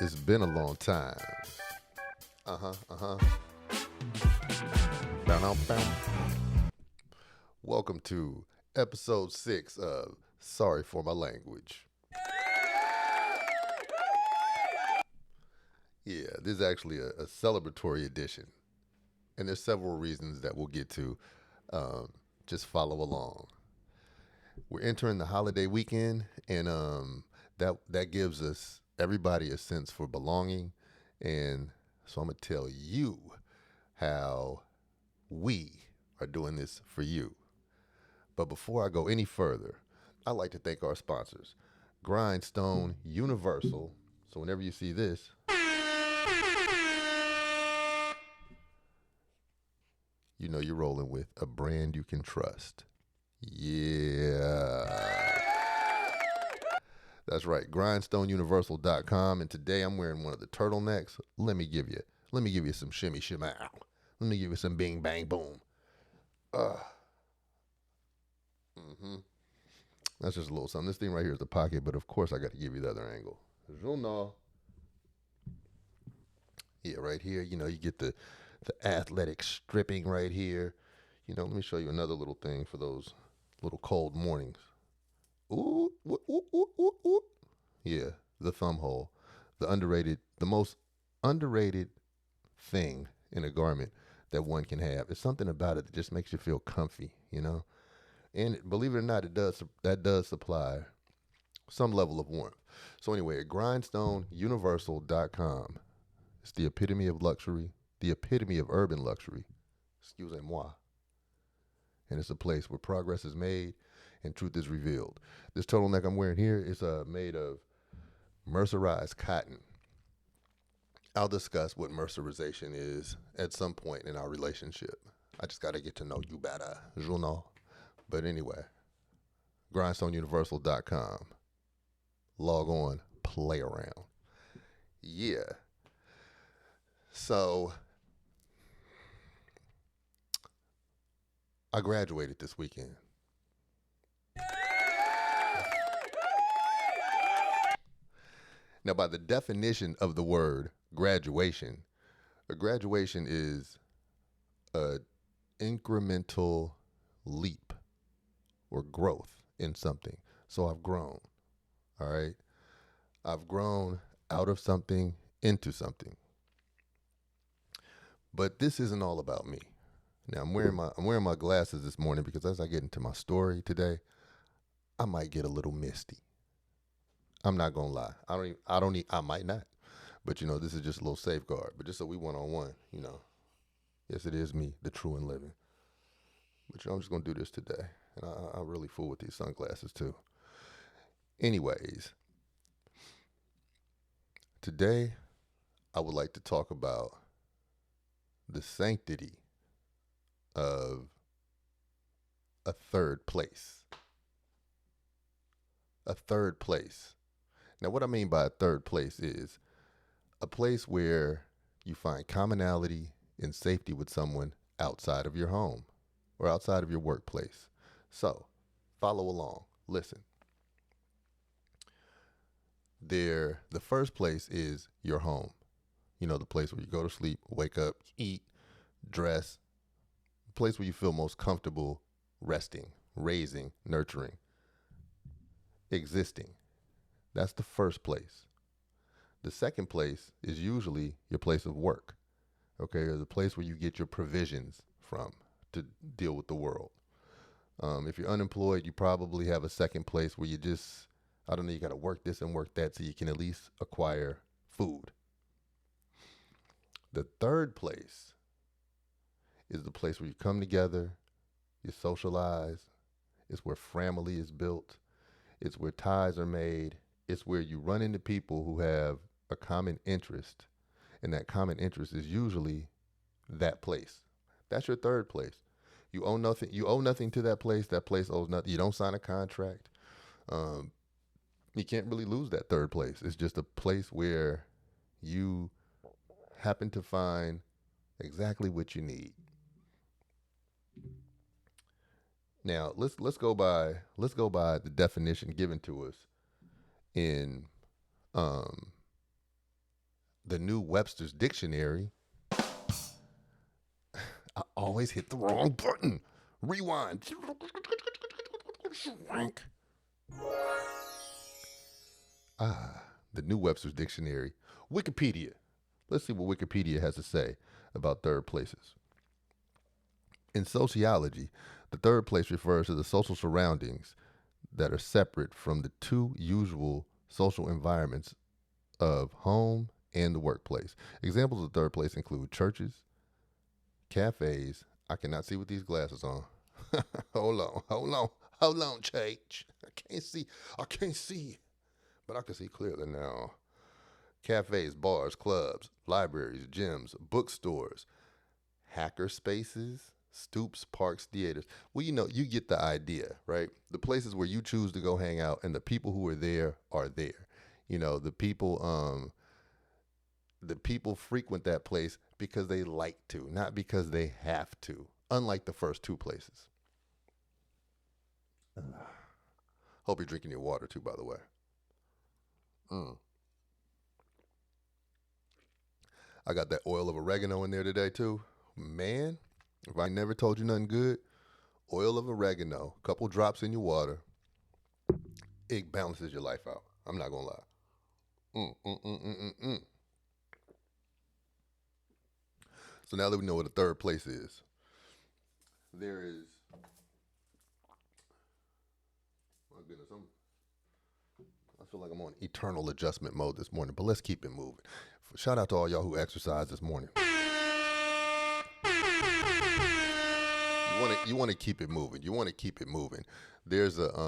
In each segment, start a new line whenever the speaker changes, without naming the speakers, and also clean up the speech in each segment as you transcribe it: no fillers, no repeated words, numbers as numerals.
It's been a long time. Uh-huh. Welcome to episode 6 of Sorry for My Language. Yeah, this is actually a celebratory edition. And there's several reasons that we'll get to. Just follow along. We're entering the holiday weekend, and that gives us everybody a sense for belonging. And so I'm going to tell you how we are doing this for you. But before I go any further, I'd like to thank our sponsors, Grindstone Universal. So whenever you see this, you know you're rolling with a brand you can trust. Yeah. That's right, grindstoneuniversal.com. And today I'm wearing one of the turtlenecks. Let me give you some shimmy shimmy. Let me give you some bing bang boom. That's just a little something. This thing right here is the pocket, but of course I got to give you the other angle. Yeah, right here, you get the athletic stripping right here. Let me show you another little thing for those little cold mornings. Ooh, ooh, ooh, ooh, ooh, ooh. Yeah, the thumb hole. The most underrated thing in a garment that one can have. It's something about it that just makes you feel comfy. And believe it or not, that does supply some level of warmth. So anyway, at grindstoneuniversal.com, it's the epitome of luxury, the epitome of urban luxury. Excusez-moi. And it's a place where progress is made and truth is revealed. This turtleneck I'm wearing here is made of mercerized cotton. I'll discuss what mercerization is at some point in our relationship. I just got to get to know you better, you know. But anyway, grindstoneuniversal.com. Log on, play around. Yeah. So, I graduated this weekend. Now, by the definition of the word graduation, a graduation is an incremental leap or growth in something. So I've grown, all right? I've grown out of something into something. But this isn't all about me. Now I'm wearing my glasses this morning because as I get into my story today, I might get a little misty. I'm not gonna lie. I might not. But this is just a little safeguard. But just so we one-on-one. Yes, it is me, the true and living. But I'm just gonna do this today. And I really fool with these sunglasses too. Anyways, today I would like to talk about the sanctity of a third place. A third place. Now, what I mean by a third place is a place where you find commonality and safety with someone outside of your home or outside of your workplace. So, follow along. Listen. The first place is your home. The place where you go to sleep, wake up, eat, dress. The place where you feel most comfortable resting, raising, nurturing, existing. That's the first place. The second place is usually your place of work, okay, or the place where you get your provisions from to deal with the world. If you're unemployed, you probably have a second place where you got to work this and work that so you can at least acquire food. The third place is the place where you come together, you socialize. It's where family is built. It's where ties are made. It's where you run into people who have a common interest. And that common interest is usually that place. That's your third place. You owe nothing to that place. That place owes nothing. You don't sign a contract. You can't really lose that third place. It's just a place where you happen to find exactly what you need. Now let's go by the definition given to us in um, the new Webster's Dictionary. I always hit the wrong button. Rewind. Rank. The new Webster's Dictionary. Wikipedia. Let's see what Wikipedia has to say about third places. In sociology, the third place refers to the social surroundings that are separate from the two usual social environments of home and the workplace. Examples of third place include churches, cafes. I cannot see with these glasses on. Hold on, Chage. I can't see, but I can see clearly now. Cafes, bars, clubs, libraries, gyms, bookstores, hacker spaces, stoops, parks, theaters. Well, you get the idea, right? The places where you choose to go hang out and the people who are there are there. The people frequent that place because they like to, not because they have to, unlike the first two places. Hope you're drinking your water too, by the way. Mm. I got that oil of oregano in there today too. Man, if I never told you nothing good, oil of oregano, couple drops in your water, it balances your life out. I'm not gonna lie. Mm, mm, mm, mm, mm, mm. So now that we know what the third place is, there is. My goodness, I feel like I'm on eternal adjustment mode this morning, but let's keep it moving. Shout out to all y'all who exercised this morning. You want to keep it moving. You want to keep it moving. There's a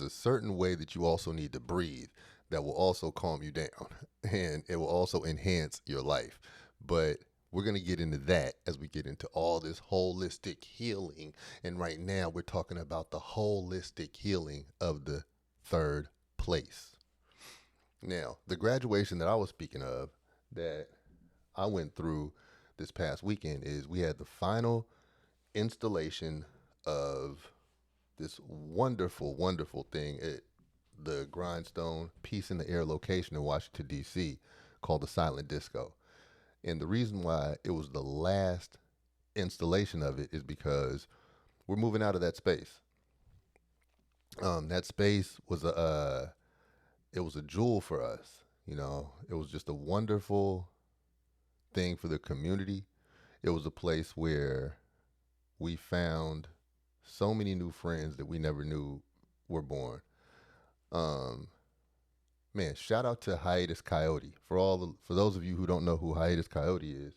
certain way that you also need to breathe that will also calm you down and it will also enhance your life. But we're going to get into that as we get into all this holistic healing. And right now we're talking about the holistic healing of the third place. Now, the graduation that I was speaking of that I went through this past weekend is we had the final installation of this wonderful, wonderful thing at the Grindstone Peace in the Air location in Washington, D.C., called the Silent Disco. And the reason why it was the last installation of it is because we're moving out of that space. That space was it was a jewel for us. It was just a wonderful thing for the community. It was a place where we found so many new friends that we never knew were born. Um, Man, shout out to Hiatus Coyote. For those of you who don't know who Hiatus Coyote is,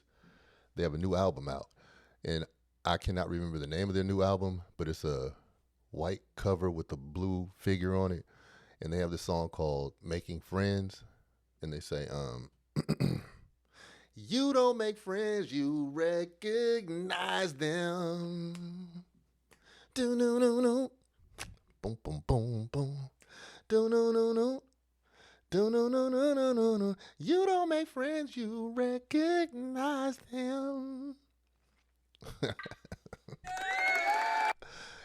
they have a new album out, and I cannot remember the name of their new album, but it's a white cover with a blue figure on it, and they have this song called "Making Friends," and they say, "You don't make friends, you recognize them." Do no no no, boom boom boom boom. Do no no no. Do no no no no no no. You don't make friends, you recognize them.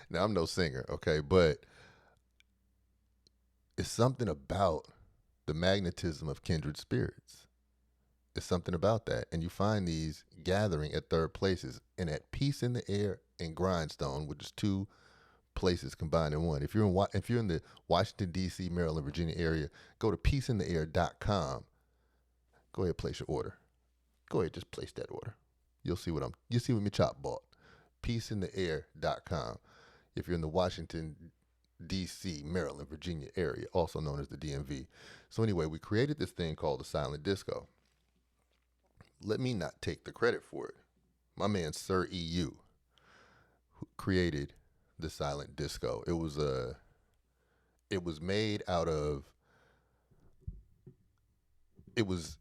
Now I'm no singer, okay, but it's something about the magnetism of kindred spirits. It's something about that, and you find these gathering at third places and at Peace in the Air and Grindstone, which is two places combined in one. If you're in the Washington D.C., Maryland, Virginia area, go to peaceintheair.com. Go ahead, place your order. Go ahead, just place that order. You'll see what my chop bought. Peaceintheair.com. If you're in the Washington D.C., Maryland, Virginia area, also known as the DMV. So anyway, we created this thing called the Silent Disco. Let me not take the credit for it. My man Sir EU created the Silent Disco. It was made out of it was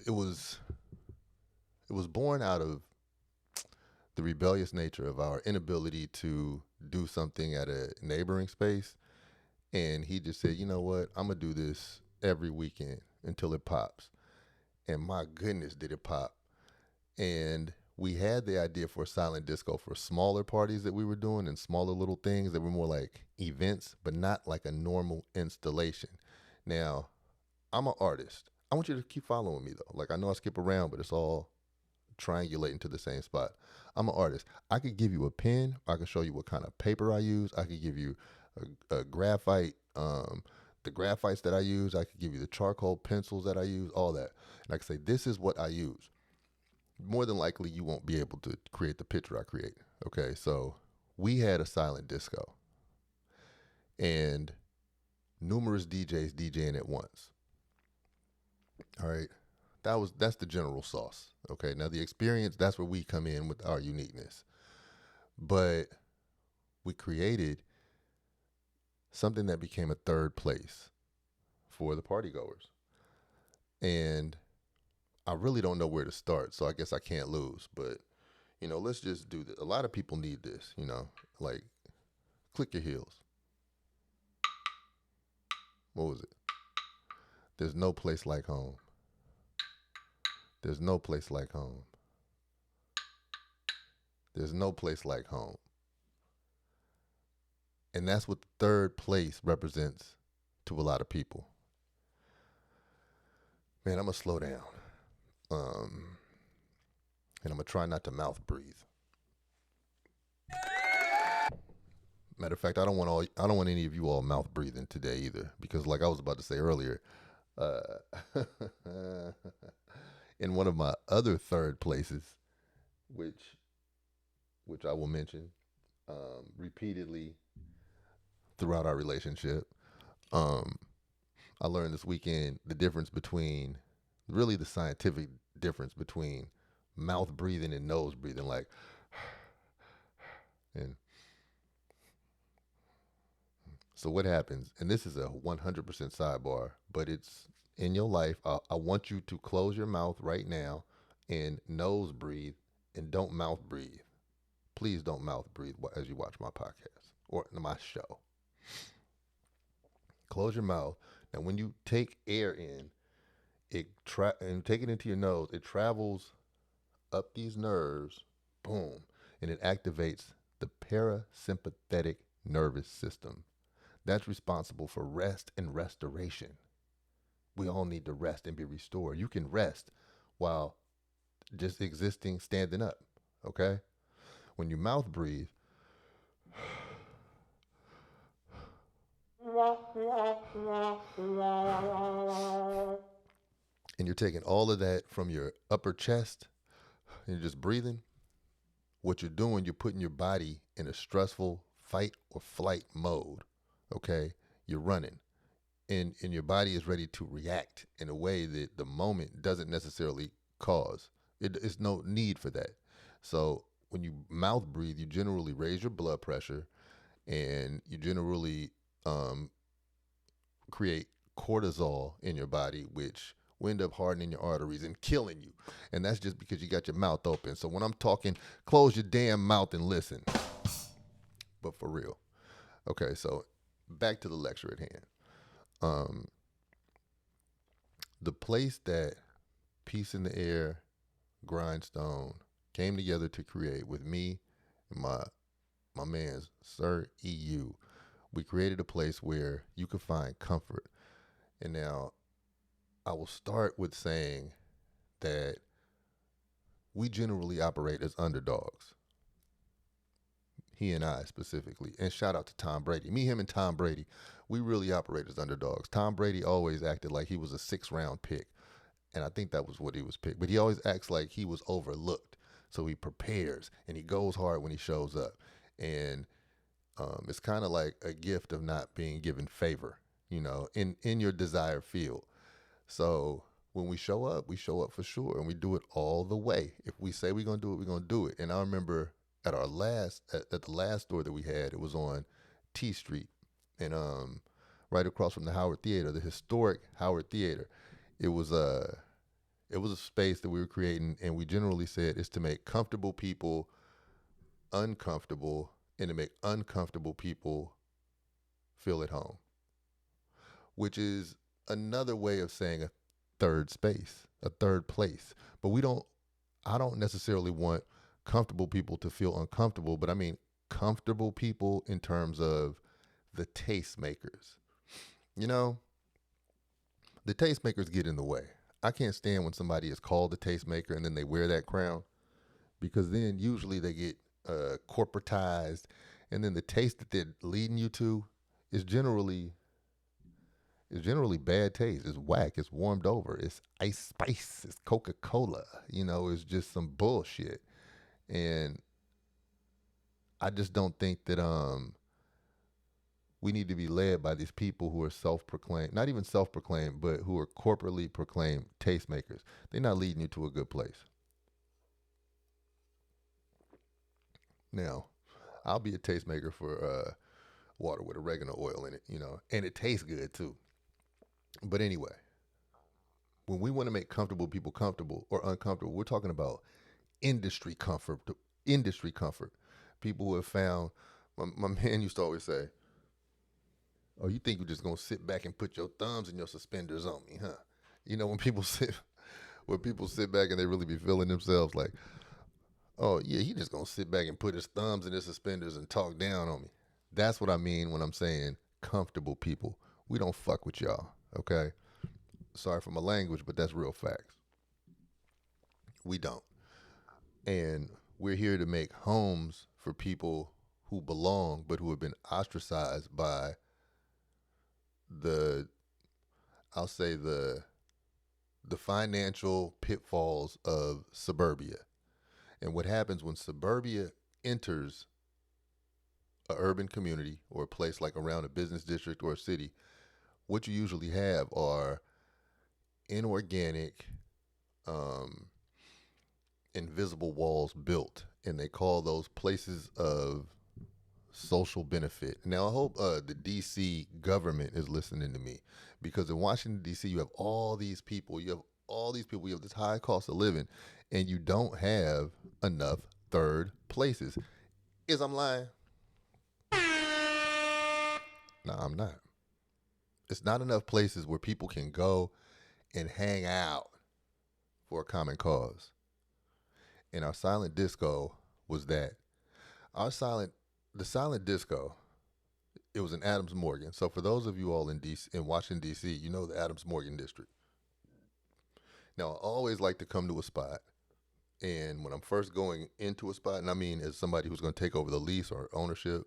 born out of the rebellious nature of our inability to do something at a neighboring space. And he just said, you know what, I'm going to do this every weekend until it pops. And my goodness, did it pop. And we had the idea for a silent disco for smaller parties that we were doing and smaller little things that were more like events, but not like a normal installation. Now, I'm an artist. I want you to keep following me though. Like I know I skip around, but it's all triangulating to the same spot. I'm an artist. I could give you a pen. I can show you what kind of paper I use. I could give you a graphite, the graphites that I use. I could give you the charcoal pencils that I use, all that. And I can say, this is what I use. More than likely, you won't be able to create the picture I create. Okay, so we had a silent disco and numerous DJs DJing at once. All right. That's the general sauce. Okay. Now the experience, that's where we come in with our uniqueness. But we created something that became a third place for the party goers. And I really don't know where to start, so I guess I can't lose. But, let's just do this. A lot of people need this, like click your heels. What was it? There's no place like home. There's no place like home. There's no place like home. And that's what the third place represents to a lot of people. Man, I'm going to slow down. And I'm going to try not to mouth breathe. Matter of fact, I don't want any of you all mouth breathing today either, because like I was about to say earlier, in one of my other third places, which I will mention repeatedly throughout our relationship, I learned this weekend the difference between, really the scientific difference between mouth breathing and nose breathing, like, and so what happens, and this is a 100% sidebar, but it's in your life. I want you to close your mouth right now and nose breathe and don't mouth breathe. Please don't mouth breathe as you watch my podcast or my show. Close your mouth. And when you take air in, and take it into your nose, it travels up these nerves, boom, and it activates the parasympathetic nervous system. That's responsible for rest and restoration. We all need to rest and be restored. You can rest while just existing, standing up, okay? When you mouth breathe, and you're taking all of that from your upper chest, and you're just breathing, what you're doing, you're putting your body in a stressful fight or flight mode, okay? You're running. And your body is ready to react in a way that the moment doesn't necessarily cause. It's no need for that. So when you mouth breathe, you generally raise your blood pressure, and you generally create cortisol in your body, which will end up hardening your arteries and killing you. And that's just because you got your mouth open. So when I'm talking, close your damn mouth and listen. But for real. Okay, so back to the lecture at hand. The place that Peace in the Air, Grindstone came together to create with me and my man's Sir EU, we created a place where you could find comfort. And now I will start with saying that we generally operate as underdogs. He and I specifically. And shout out to Tom Brady. Me, him, and Tom Brady, we really operate as underdogs. Tom Brady always acted like he was a 6th-round pick. And I think that was what he was picked. But he always acts like he was overlooked. So he prepares and he goes hard when he shows up. And it's kind of like a gift of not being given favor, in your desired field. So when we show up for sure, and we do it all the way. If we say we're going to do it, we're going to do it. And I remember at the last store that we had, it was on T Street, and right across from the Howard Theater, the historic Howard Theater. It was a space that we were creating, and we generally said it's to make comfortable people uncomfortable, and to make uncomfortable people feel at home, which is another way of saying a third space, a third place. But I don't necessarily want comfortable people to feel uncomfortable, but I mean comfortable people in terms of the tastemakers. You know, the tastemakers get in the way. I can't stand when somebody is called a tastemaker and then they wear that crown, because then usually they get corporatized, and then the taste that they're leading you to is generally bad taste. It's whack. It's warmed over. It's ice spice. It's Coca Cola. It's just some bullshit. And I just don't think that we need to be led by these people who are self-proclaimed, not even self-proclaimed, but who are corporately proclaimed tastemakers. They're not leading you to a good place. Now, I'll be a tastemaker for water with oregano oil in it, and it tastes good too. But anyway, when we want to make comfortable people comfortable or uncomfortable, we're talking about industry comfort. Industry comfort. People who have found. My man used to always say, "Oh, you think you're just gonna sit back and put your thumbs and your suspenders on me, huh?" When people sit back and they really be feeling themselves like, "Oh yeah, he just gonna sit back and put his thumbs in his suspenders and talk down on me." That's what I mean when I'm saying comfortable people. We don't fuck with y'all, okay? Sorry for my language, but that's real facts. We don't. And we're here to make homes for people who belong, but who have been ostracized by the, I'll say the financial pitfalls of suburbia. And what happens when suburbia enters a urban community or a place like around a business district or a city, what you usually have are inorganic, um, invisible walls built, and they call those places of social benefit. Now, I hope the DC government is listening to me, because in Washington, DC, you have all these people. You have this high cost of living, and you don't have enough third places. Is I'm lying? No, I'm not. It's not enough places where people can go and hang out for a common cause. And our silent disco was that. Our silent, the silent disco, it was in Adams Morgan. So for those of you all in DC, in Washington D.C., you know the Adams Morgan district. Now I always like to come to a spot, and when I'm first going into a spot, and I mean as somebody who's going to take over the lease or ownership,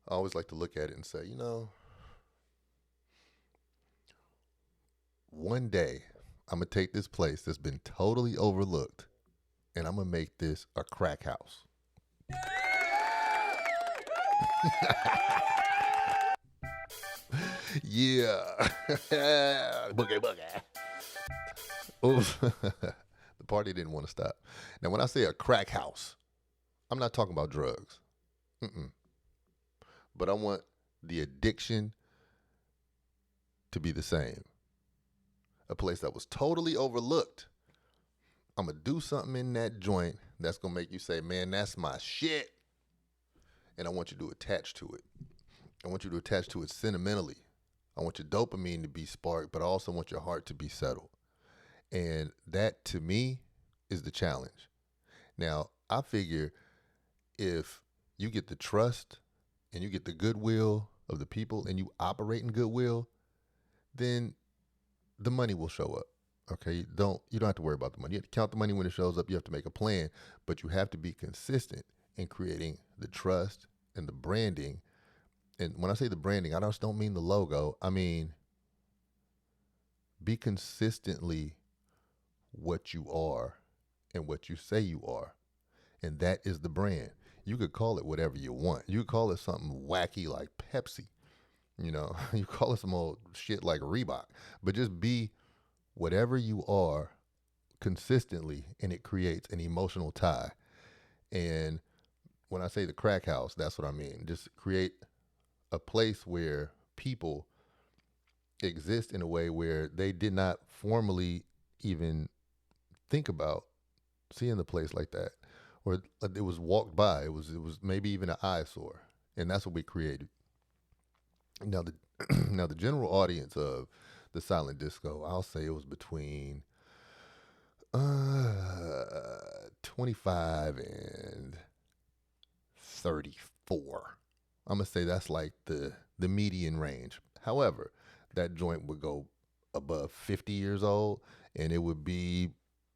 I always like to look at it and say, one day I'm gonna take this place that's been totally overlooked, and I'm gonna make this a crack house. Yeah. Boogie boogie. Oh, the party didn't want to stop. Now, when I say a crack house, I'm not talking about drugs. Mm-mm. But I want the addiction to be the same. A place that was totally overlooked. I'm going to do something in that joint that's going to make you say, man, that's my shit. And I want you to attach to it. I want you to attach to it sentimentally. I want your dopamine to be sparked, but I also want your heart to be settled. And that, to me, is the challenge. Now, I figure if you get the trust and you get the goodwill of the people and you operate in goodwill, then the money will show up. Okay, you don't have to worry about the money. You have to count the money when it shows up. You have to make a plan, but you have to be consistent in creating the trust and the branding. And when I say the branding, I just don't mean the logo. I mean, be consistently what you are and what you say you are. And that is the brand. You could call it whatever you want. You could call it something wacky like Pepsi. You call it some old shit like Reebok. But just be whatever you are consistently, and it creates an emotional tie. And when I say the crack house, that's what I mean. Just create a place where people exist in a way where they did not formally even think about seeing the place like that, or it was walked by. It was maybe even an eyesore, and that's what we created. Now the now the general audience of the silent disco, I'll say it was between Uh, 25 and 34. I'm gonna say that's like the median range. However, that joint would go above 50 years old, and it would be,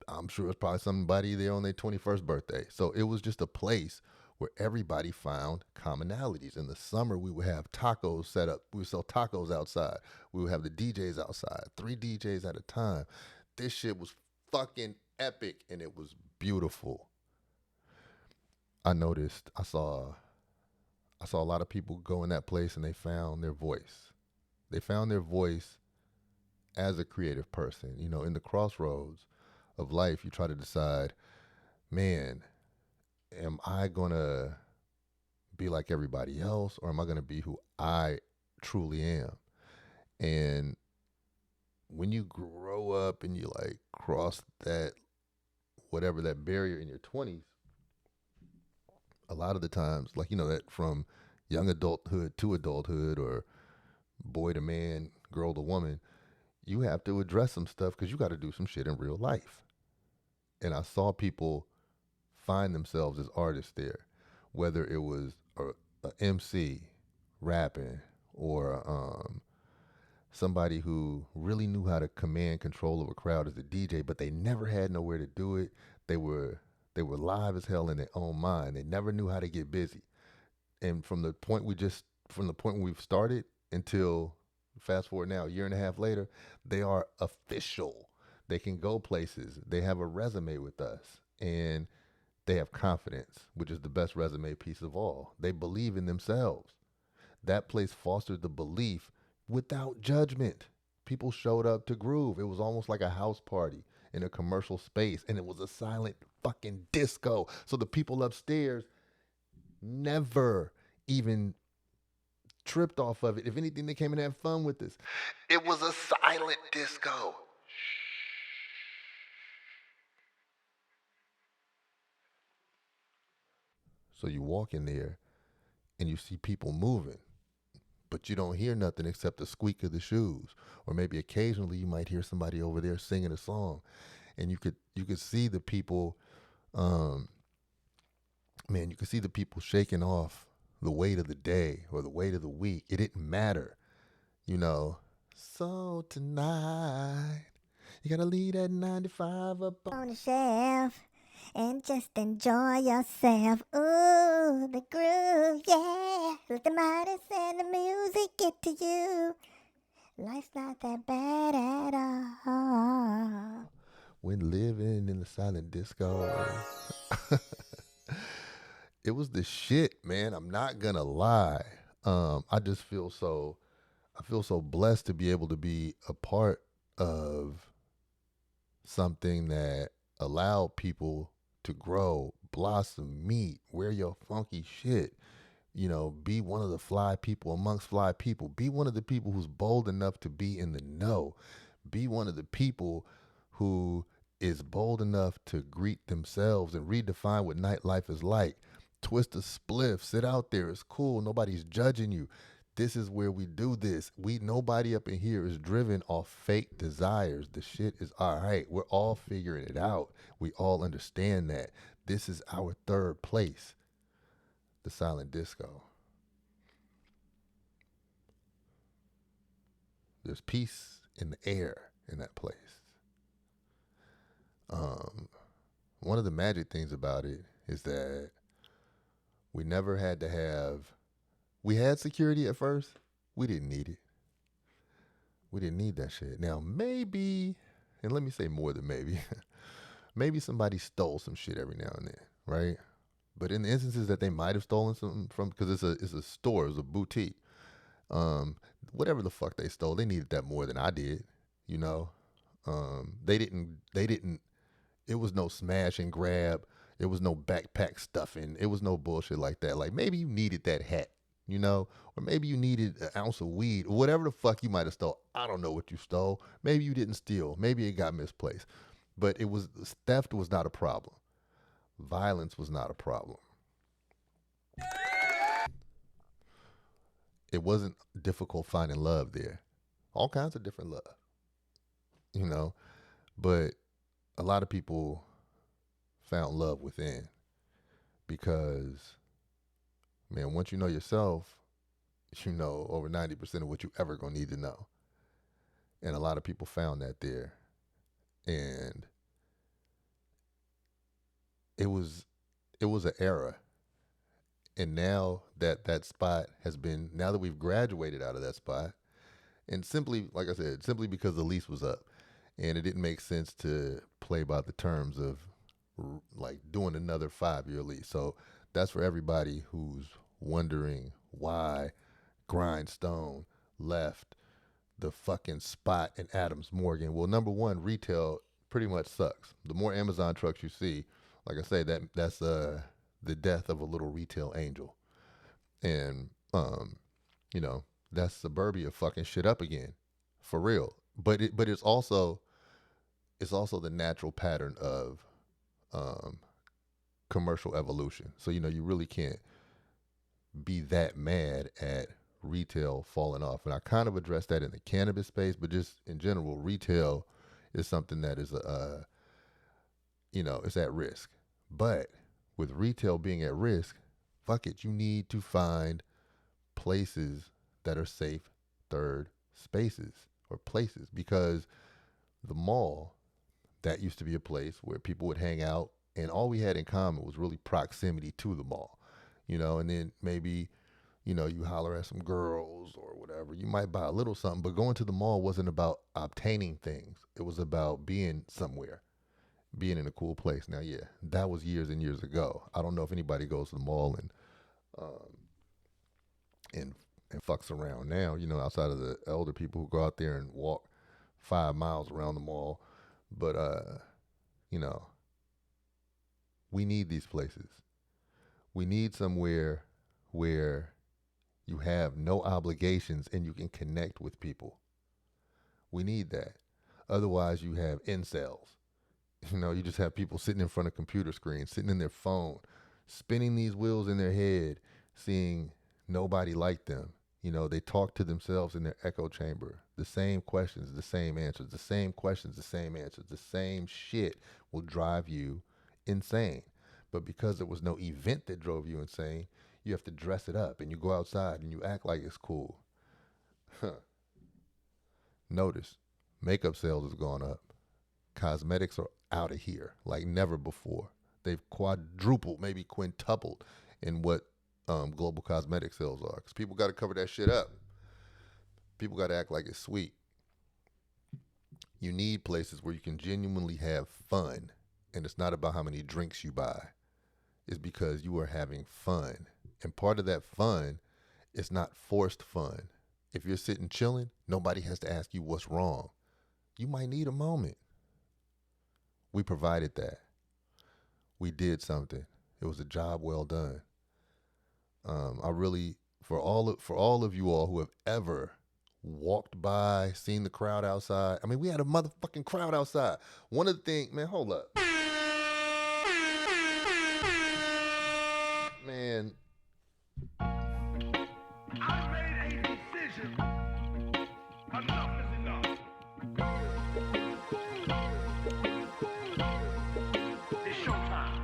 I'm sure it's probably somebody there on their 21st birthday. So it was just a place where everybody found commonalities. In the summer, we would have tacos set up. We would sell tacos outside. We would have the DJs outside, 3 DJs at a time. This shit was fucking epic, and it was beautiful. I noticed, I saw a lot of people go in that place and they found their voice. They found their voice as a creative person. You know, in the crossroads of life, you try to decide, man, am I going to be like everybody else, or am I going to be who I truly am? And when you grow up and you like cross that, whatever that barrier in your 20s, a lot of the times, like, you know, that from young adulthood to adulthood, or boy to man, girl to woman, you have to address some stuff because you got to do some shit in real life. And I saw people find themselves as artists there, whether it was a MC rapping, or somebody who really knew how to command control of a crowd as a DJ, but they never had nowhere to do it. They were they were live as hell in their own mind. They never knew how to get busy. And from the point we've started until fast forward now, a year and a half later, they are official. They can go places. They have a resume with us, and they have confidence, which is the best resume piece of all. They believe in themselves. That place fostered the belief without judgment. People showed up to groove. It was almost like a house party in a commercial space, and it was a silent fucking disco. So the people upstairs never even tripped off of it. If anything, they came and had fun with this. It was a silent disco. So you walk in there and you see people moving, but you don't hear nothing except the squeak of the shoes. Or maybe occasionally you might hear somebody over there singing a song. And you could see the people, um, man, you could see the people shaking off the weight of the day or the weight of the week. It didn't matter, you know. So tonight, you gotta leave that 95 up on the shelf and just enjoy yourself. Ooh, the groove, yeah. Let the midas and the music get to you. Life's not that bad at all when living in the silent disco. It was the shit, man. I'm not gonna lie. I just feel so. I feel so blessed to be able to be a part of something that allowed people to grow, blossom, meet, wear your funky shit. You know, be one of the fly people amongst fly people. Be one of the people who's bold enough to be in the know. Be one of the people who is bold enough to greet themselves and redefine what nightlife is like. Twist a spliff, sit out there. It's cool. Nobody's judging you. This is where we do this. Nobody up in here is driven off fake desires. The shit is all right. We're all figuring it out. We all understand that. This is our third place, the silent disco. There's peace in the air in that place. Um, One of the magic things about it is that we never had to have, we had security at first. We didn't need it. We didn't need that shit. Now, maybe, and let me say more than maybe, maybe somebody stole some shit every now and then, right? But in the instances that they might have stolen something from, because it's a store, it's a boutique, whatever the fuck they stole, they needed that more than I did, you know? They didn't, it was no smash and grab. It was no backpack stuffing. It was no bullshit like that. Like maybe you needed that hat, you know, or maybe you needed an ounce of weed, or whatever the fuck you might have stole. I don't know what you stole. Maybe you didn't steal. Maybe it got misplaced. But theft was not a problem. Violence was not a problem. It wasn't difficult finding love there. All kinds of different love, you know, but a lot of people found love within because, man, once you know yourself, you know over 90% of what you ever gonna need to know. And a lot of people found that there. And it was an era. And now that that spot has been, now that we've graduated out of that spot, and simply, like I said, simply because the lease was up, and it didn't make sense to play by the terms of like doing another 5-year lease. So that's for everybody who's wondering why Grindstone left the fucking spot in Adams Morgan. Well, number one, retail pretty much sucks. The more Amazon trucks you see, like I say, that's the death of a little retail angel. And you know, that's suburbia fucking shit up again. For real. But it's also the natural pattern of um commercial evolution. So, you know, you really can't be that mad at retail falling off. And I kind of addressed that in the cannabis space, but just in general, retail is something that is you know, it's at risk. But with retail being at risk, fuck it, you need to find places that are safe third spaces or places, because the mall, that used to be a place where people would hang out, and all we had in common was really proximity to the mall, you know. And then maybe, you know, you holler at some girls or whatever, you might buy a little something, but going to the mall wasn't about obtaining things, it was about being somewhere, being in a cool place. Now, yeah, that was years and years ago. I don't know if anybody goes to the mall um, and and fucks around now, you know, outside of the elder people who go out there and walk 5 miles around the mall. But you know, we need these places. We need somewhere where you have no obligations and you can connect with people. We need that. Otherwise, you have incels. You know, you just have people sitting in front of computer screens, sitting in their phone, spinning these wheels in their head, seeing nobody like them. You know, they talk to themselves in their echo chamber. The same questions, the same answers, the same questions, the same answers, the same shit will drive you insane. But because there was no event that drove you insane, you have to dress it up and you go outside and you act like it's cool. Notice, makeup sales has gone up. Cosmetics are out of here like never before. They've quadrupled, maybe quintupled in what global cosmetic sales are. Because people got to cover that shit up. People got to act like it's sweet. You need places where you can genuinely have fun. And it's not about how many drinks you buy. It's because you are having fun. And part of that fun is not forced fun. If you're sitting chilling, nobody has to ask you what's wrong. You might need a moment. We provided that. We did something. It was a job well done. I really, for all of you all who have ever walked by, seen the crowd outside. I mean, we had a motherfucking crowd outside. One of the things, man, hold up, man. I made a decision. Enough is enough. It's showtime.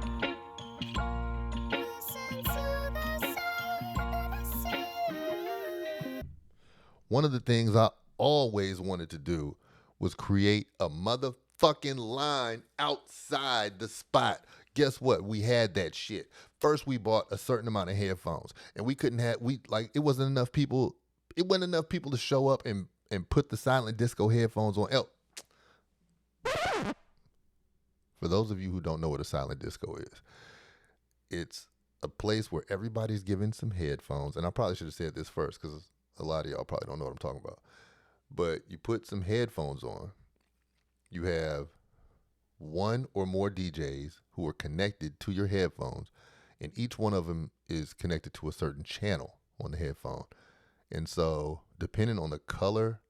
One of the things I always wanted to do was create a motherfucking line outside the spot. Guess what? We had that shit. First, we bought a certain amount of headphones, and we couldn't have, it wasn't enough people. It wasn't enough people to show up and put the silent disco headphones on. For those of you who don't know what a silent disco is, it's a place where everybody's given some headphones, and I probably should have said this first because a lot of y'all probably don't know what I'm talking about. But you put some headphones on. You have one or more DJs who are connected to your headphones, and each one of them is connected to a certain channel on the headphone. And so, depending on the color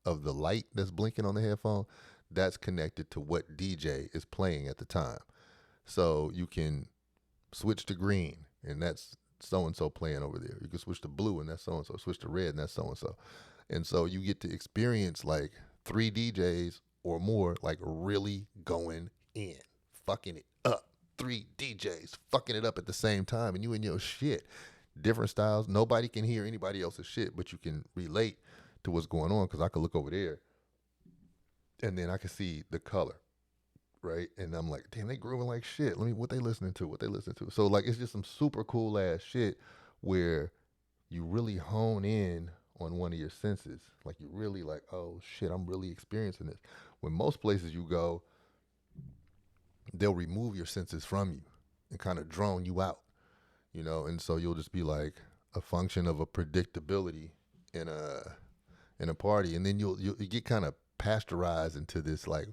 of the light that's blinking on the headphone, that's connected to what DJ is playing at the time. So you can switch to green, and that's so-and-so playing over there. You can switch to blue, and that's so-and-so. Switch to red, and that's so-and-so. And so you get to experience like 3 DJs or more, like really going in, fucking it up. 3 DJs fucking it up at the same time, and you in your shit. Different styles. Nobody can hear anybody else's shit, but you can relate to what's going on because I could look over there and then I can see the color, right? And I'm like, damn, they grooving like shit. Let me, what they listening to? What they listening to? So like, it's just some super cool ass shit where you really hone in on one of your senses. Like you really like, oh shit, I'm really experiencing this. When most places you go, they'll remove your senses from you and kind of drone you out, you know, and so you'll just be like a function of a predictability in a party, and then you get kind of pasteurized into this like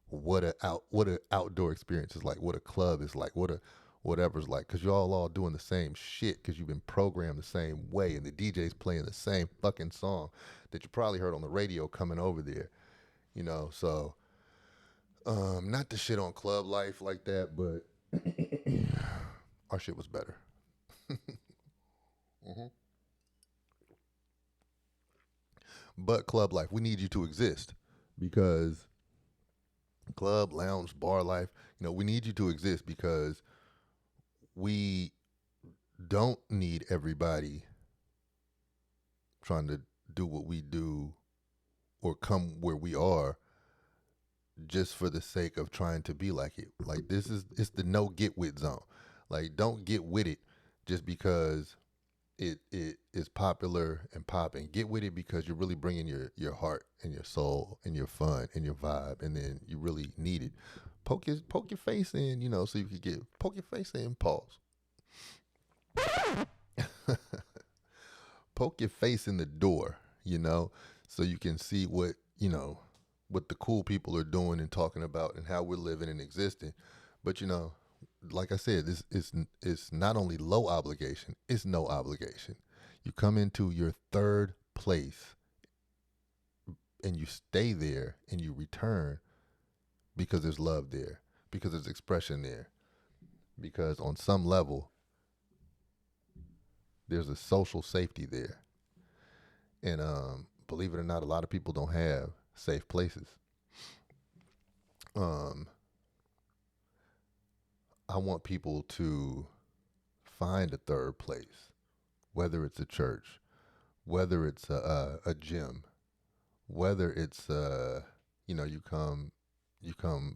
what a outdoor experience is like, what a club is like, what a whatever's like, because you're all doing the same shit because you've been programmed the same way, and the DJ's playing the same fucking song that you probably heard on the radio coming over there, you know. So not to shit on club life like that, but our shit was better. hmm But club life, we need you to exist because club, lounge, bar life, you know, we need you to exist because we don't need everybody trying to do what we do or come where we are just for the sake of trying to be like it. Like it's the no get with zone. Like don't get with it just because it is popular and popping. Get with it because you're really bringing your heart and your soul and your fun and your vibe, and then you really need it. Poke your face in, you know, so you could get poke your face in. Pause. Poke your face in the door, you know, so you can see what, you know, what the cool people are doing and talking about and how we're living and existing. But you know, like I said, this is it's not only low obligation, it's no obligation. You come into your third place and you stay there and you return because there's love there, because there's expression there, because on some level there's a social safety there. And believe it or not, a lot of people don't have safe places. Um, I want people to find a third place, whether it's a church, whether it's a gym, whether it's you know, you come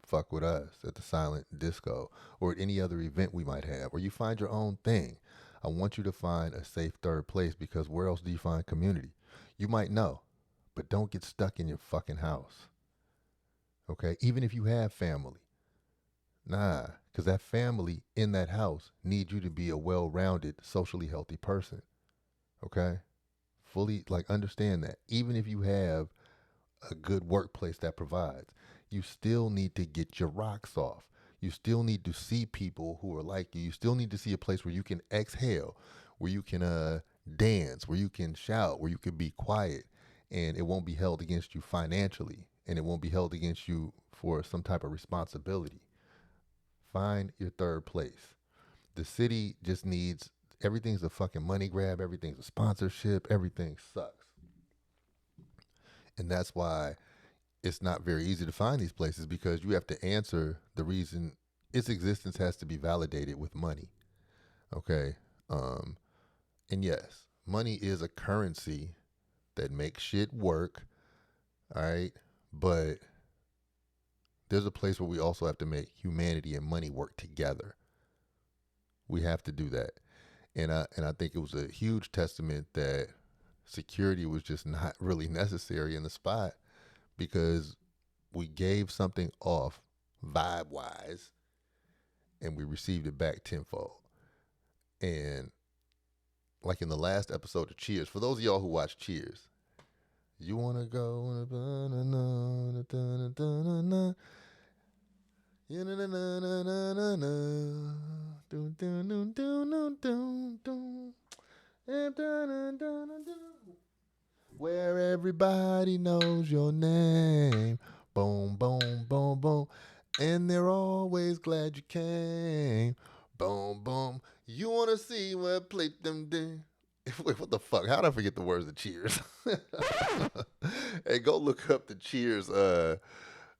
fuck with us at the silent disco or at any other event we might have, or you find your own thing. I want you to find a safe third place because where else do you find community? You might know, but don't get stuck in your fucking house. Okay? Even if you have family. Nah, because that family in that house needs you to be a well-rounded, socially healthy person. Okay? Fully like understand that. Even if you have a good workplace that provides, you still need to get your rocks off. You still need to see people who are like you. You still need to see a place where you can exhale, where you can dance, where you can shout, where you can be quiet, and it won't be held against you financially, and it won't be held against you for some type of responsibility. Find your third place. The city just needs everything's a fucking money grab, everything's a sponsorship, everything sucks. And that's why it's not very easy to find these places because you have to answer the reason its existence has to be validated with money. Okay. Um, and yes, money is a currency that makes shit work. All right. But there's a place where we also have to make humanity and money work together. We have to do that. And I think it was a huge testament that security was just not really necessary in the spot because we gave something off vibe wise and we received it back tenfold. And like in the last episode of Cheers, for those of y'all who watch Cheers, you want to go where everybody knows your name. Boom, boom, boom, boom. And they're always glad you came. Boom, boom. You want to see what plate them did? Wait, what the fuck? How did I forget the words of Cheers? Hey, go look up the Cheers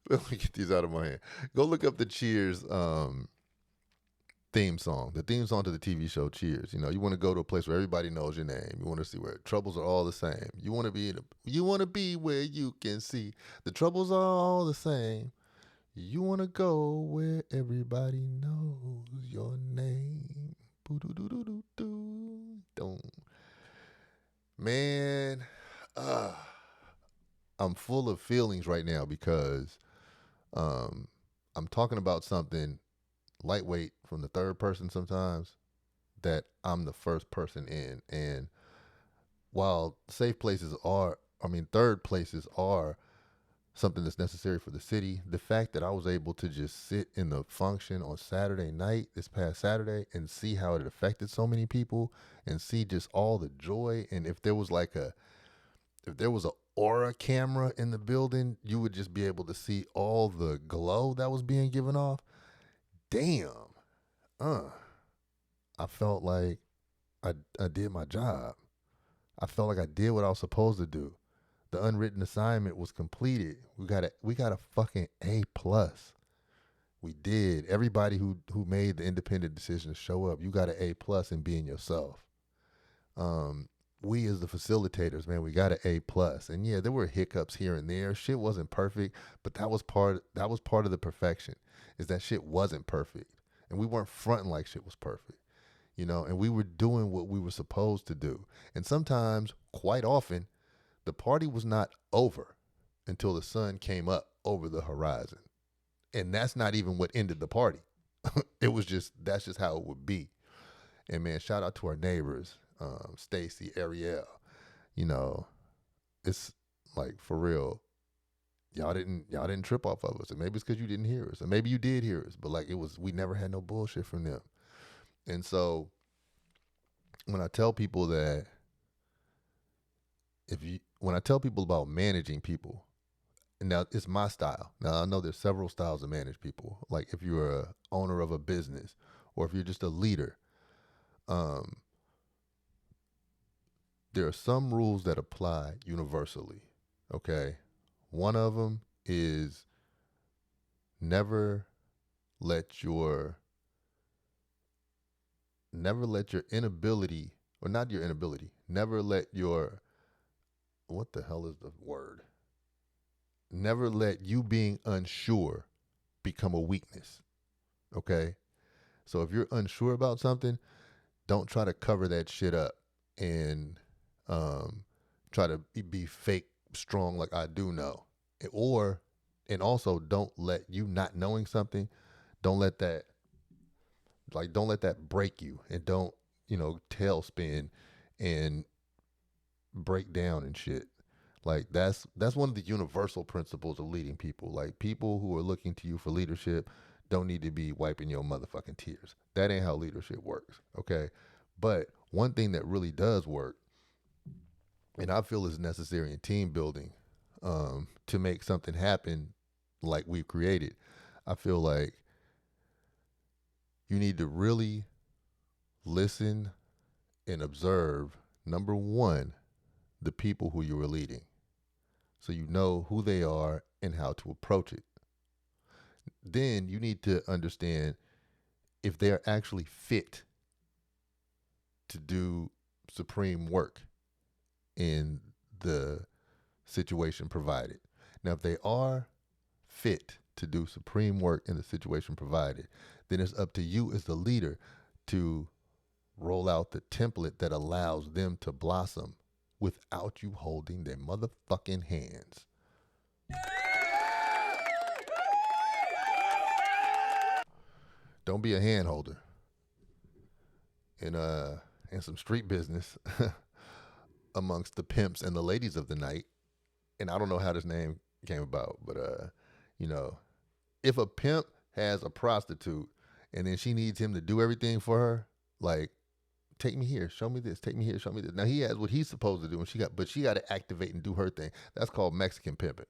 Let me get these out of my hand. Go look up the Cheers theme song, the theme song to the TV show Cheers. You know, you want to go to a place where everybody knows your name. You want to see where troubles are all the same. You want to be you want to be where you can see the troubles are all the same. You want to go where everybody knows your name. Boo-doo-doo-doo-doo. Don't. Man, uh, I'm full of feelings right now because um, I'm talking about something lightweight from the third person sometimes that I'm the first person in. And while safe places are, I mean, third places are something that's necessary for the city, the fact that I was able to just sit in the function on Saturday night, this past Saturday, and see how it affected so many people and see just all the joy. And if there was like if there was a aura camera in the building, you would just be able to see all the glow that was being given off. Damn. Uh, I felt like I did my job. I felt like I did what I was supposed to do. The unwritten assignment was completed. We got a fucking A+. We did. Everybody who made the independent decision to show up, you got an A+ in being yourself. We as the facilitators, man, we got an A+. And yeah, there were hiccups here and there. Shit wasn't perfect, but that was part of the perfection. Is that shit wasn't perfect. And we weren't fronting like shit was perfect. You know, and we were doing what we were supposed to do. And sometimes, quite often, the party was not over until the sun came up over the horizon. And that's not even what ended the party. That's just how it would be. And man, shout out to our neighbors, Stacy, Ariel. You know, it's like for real. Y'all didn't trip off of us. And maybe it's because you didn't hear us. And maybe you did hear us, but like we never had no bullshit from them. And so when I tell people that when I tell people about managing people, now it's my style. Now I know there's several styles to manage people. Like if you're a owner of a business or if you're just a leader, um, there are some rules that apply universally. Okay, one of them is never let your never let your inability or not your inability, never let your what the hell is the word? Never let you being unsure become a weakness. Okay? So if you're unsure about something, don't try to cover that shit up and um, try to be fake strong like I do know. Or, and also don't let you not knowing something, don't let that, don't let that break you and don't, tailspin and break down and shit. Like that's one of the universal principles of leading people. Like people who are looking to you for leadership don't need to be wiping your motherfucking tears. That ain't how leadership works. Okay. But one thing that really does work, and I feel is necessary in team building, to make something happen like we've created, I feel like you need to really listen and observe, number one, the people who you are leading, so you know who they are and how to approach it. Then you need to understand if they're actually fit to do supreme work in the situation provided. Now, if they are fit to do supreme work in the situation provided, then it's up to you as the leader to roll out the template that allows them to blossom without you holding their motherfucking hands. Don't be a hand holder in some street business amongst the pimps and the ladies of the night. And I don't know how this name came about, but you know, if a pimp has a prostitute and then she needs him to do everything for her, like take me here, show me this, take me here, show me this. Now he has what he's supposed to do, and she got to activate and do her thing. That's called Mexican pimping,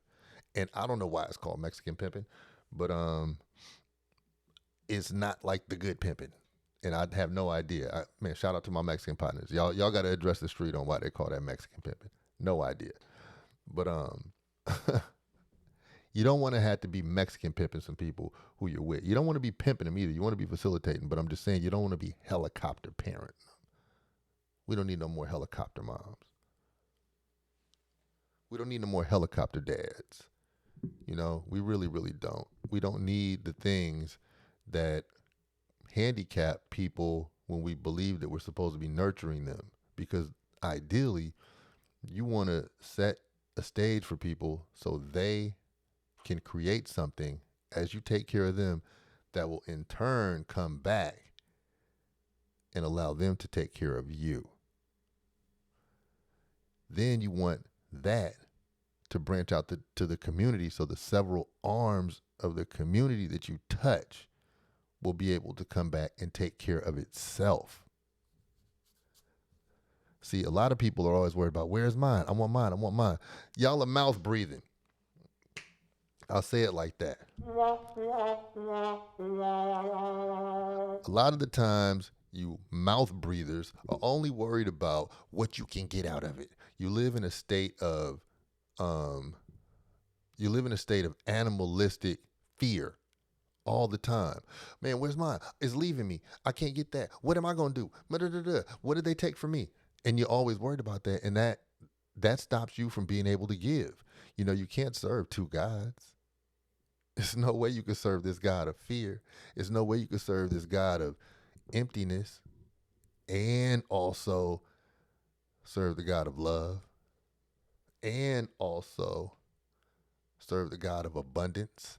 and I don't know why it's called Mexican pimping, but it's not like the good pimping, and I have no idea. Man, shout out to my Mexican partners. Y'all got to address the street on why they call that Mexican pimping. No idea, but You don't want to have to be Mexican pimping some people who you're with. You don't want to be pimping them either. You want to be facilitating. But I'm just saying, you don't want to be helicopter parent. We don't need no more helicopter moms. We don't need no more helicopter dads. You know, we really, really don't. We don't need the things that handicap people when we believe that we're supposed to be nurturing them. Because ideally, you want to set a stage for people so they can create something as you take care of them that will in turn come back and allow them to take care of you. Then you want that to branch out to the community so the several arms of the community that you touch will be able to come back and take care of itself. See, a lot of people are always worried about, where's mine? I want mine. I want mine. Y'all are mouth breathing. I'll say it like that. A lot of the times, you mouth breathers are only worried about what you can get out of it. You live in a state of animalistic fear all the time. Man, where's mine? It's leaving me. I can't get that. What am I gonna do? What did they take from me? And you're always worried about that, and that stops you from being able to give. You know, you can't serve two gods. There's no way you can serve this God of fear. There's no way you can serve this God of emptiness and also serve the God of love and also serve the God of abundance.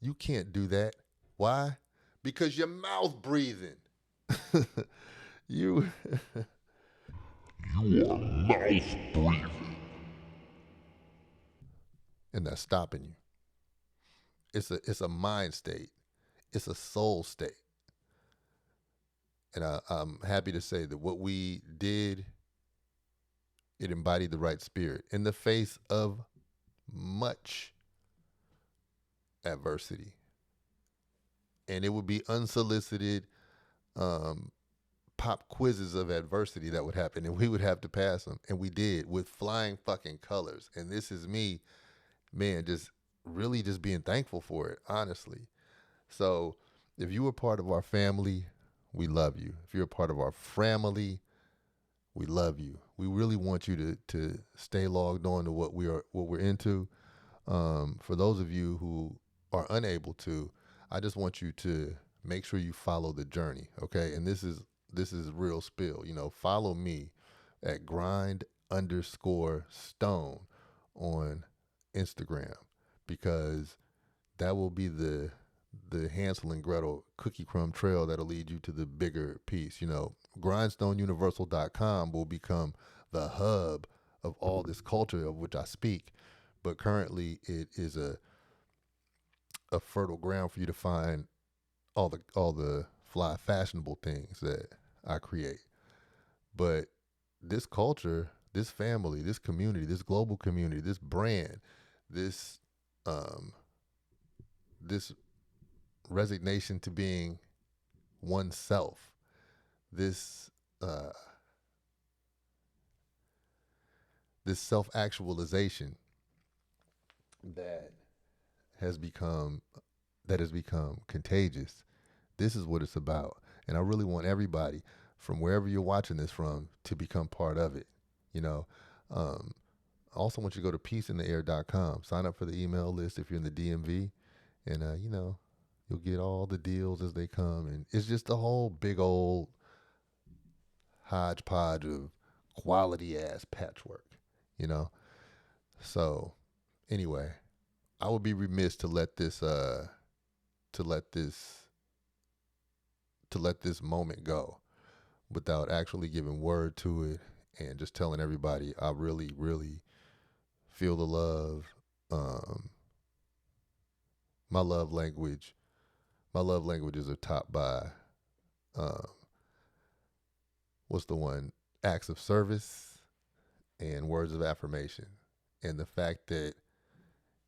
You can't do that. Why? Because you're mouth breathing. you you are mouth breathing. And that's stopping you. It's a mind state. It's a soul state. And I'm happy to say that what we did, it embodied the right spirit in the face of much adversity. And it would be unsolicited pop quizzes of adversity that would happen, and we would have to pass them. And we did with flying fucking colors. And this is me, man, just really just being thankful for it, honestly. So if you were part of our family, we love you. If you're a part of our family, we love you. We really want you to stay logged on to what we're into. For those of you who are unable to, I just want you to make sure you follow the journey, okay? And this is real spill. You know, follow me at grind_stone on Instagram, because that will be the Hansel and Gretel cookie crumb trail that'll lead you to the bigger piece. You know, GrindstoneUniversal.com will become the hub of all this culture of which I speak, but currently it is a fertile ground for you to find all the fly fashionable things that I create. But this culture, this family, this community, this global community, this brand, this this resignation to being oneself, this this self-actualization that has become contagious. This is what it's about. And I really want everybody from wherever you're watching this from to become part of it. You know, I also want you to go to peaceintheair.com, sign up for the email list if you're in the DMV, and you know, you'll get all the deals as they come. And it's just a whole big old hodgepodge of quality ass patchwork, you know? So anyway, I would be remiss to let this moment go without actually giving word to it and just telling everybody I really, really feel the love. My love languages are topped by what's the one? Acts of service and words of affirmation. And the fact that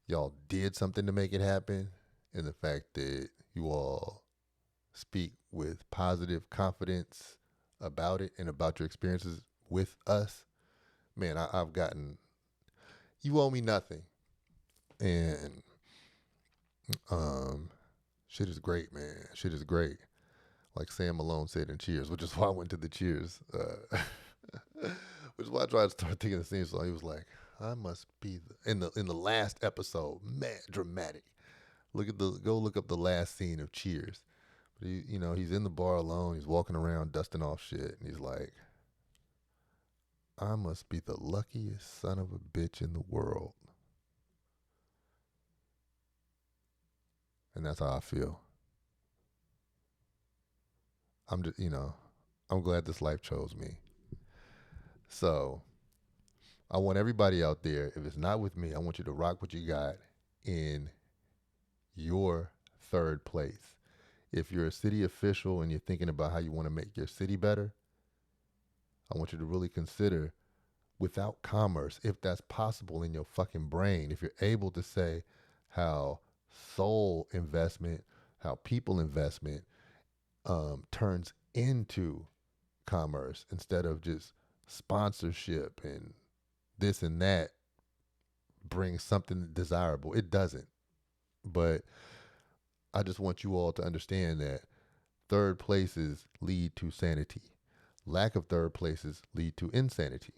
y'all did something to make it happen, and the fact that you all speak with positive confidence about it and about your experiences with us, man, I've gotten, you owe me nothing. And Um, Shit is great, man. Shit is great. Like Sam Malone said in Cheers, which is why I went to the Cheers. Which is why I tried to start thinking the theme song. He was like, "I must be in the last episode, man, dramatic. Go look up the last scene of Cheers. But he's in the bar alone. He's walking around dusting off shit, and he's like, I must be the luckiest son of a bitch in the world. And that's how I feel. I'm just, I'm glad this life chose me. So I want everybody out there, if it's not with me, I want you to rock what you got in your third place. If you're a city official and you're thinking about how you want to make your city better, I want you to really consider, without commerce, if that's possible in your fucking brain, if you're able to say how soul investment, how people investment turns into commerce instead of just sponsorship and this and that brings something desirable. It doesn't. But I just want you all to understand that third places lead to sanity. Lack of third places lead to insanity.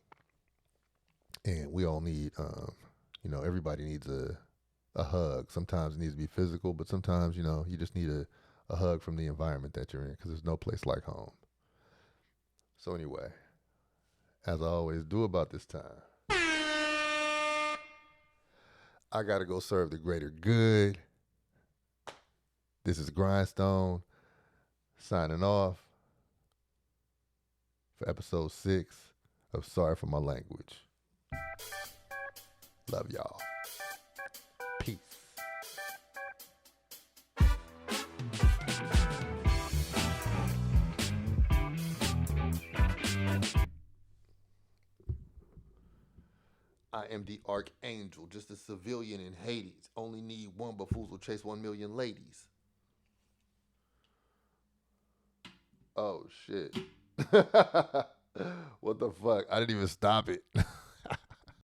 And we all need, everybody needs a hug. Sometimes it needs to be physical, but sometimes, you just need a hug from the environment that you're in because there's no place like home. So anyway, as I always do about this time, I got to go serve the greater good. This is Grindstone signing off for episode 6 of Sorry for My Language. Love y'all. Peace. I am the archangel, just a civilian in Hades. Only need one buffoozle chase 1 million ladies. Oh, shit. What the fuck? I didn't even stop it.